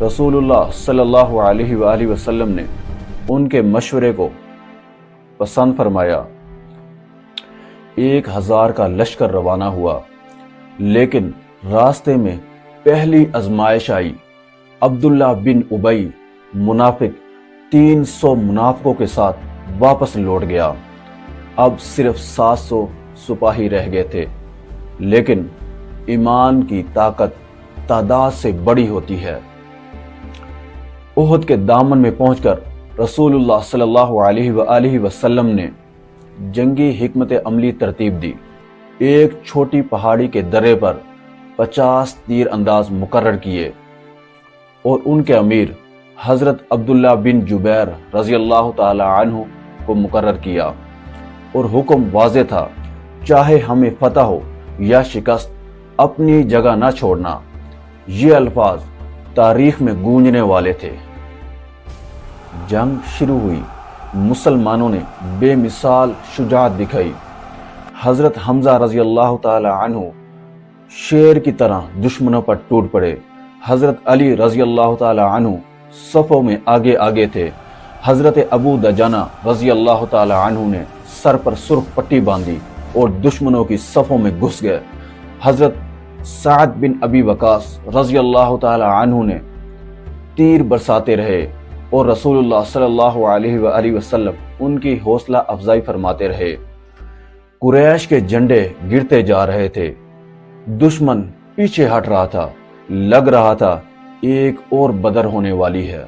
رسول اللہ صلی اللہ علیہ وآلہ وسلم نے ان کے مشورے کو پسند فرمایا۔ 1000 کا لشکر روانہ ہوا، لیکن راستے میں پہلی آزمائش آئی۔ عبداللہ بن ابی منافق 300 منافقوں کے ساتھ واپس لوٹ گیا۔ اب صرف 700 سپاہی رہ گئے تھے، لیکن ایمان کی طاقت تعداد سے بڑی ہوتی ہے۔ احد کے دامن میں پہنچ کر رسول اللہ صلی اللہ علیہ وآلہ وسلم نے جنگی حکمت عملی ترتیب دی۔ ایک چھوٹی پہاڑی کے درے پر 50 تیر انداز مقرر کیے اور ان کے امیر حضرت عبداللہ بن جبیر رضی اللہ تعالی عنہ کو مقرر کیا، اور حکم واضح تھا، چاہے ہمیں فتح ہو یا شکست، اپنی جگہ نہ چھوڑنا۔ یہ الفاظ تاریخ میں گونجنے والے تھے۔ جنگ شروع ہوئی، مسلمانوں نے بے مثال شجاعت دکھائی۔ حضرت حمزہ رضی اللہ تعالی عنہ شیر کی طرح دشمنوں پر ٹوٹ پڑے۔ حضرت علی رضی اللہ تعالی عنہ صفوں میں آگے تھے۔ حضرت ابو دجانہ رضی اللہ تعالی عنہ نے سر پر سرخ پٹی باندھی اور دشمنوں کی صفوں میں گھس گئے۔ حضرت سعد بن ابی وقاص رضی اللہ تعالی عنہ نے تیر برساتے رہے اور رسول اللہ صلی اللہ علیہ وآلہ وسلم ان کی حوصلہ افزائی فرماتے رہے۔ قریش کے جھنڈے گرتے جا رہے تھے، دشمن پیچھے ہٹ رہا تھا، لگ رہا تھا ایک اور بدر ہونے والی ہے۔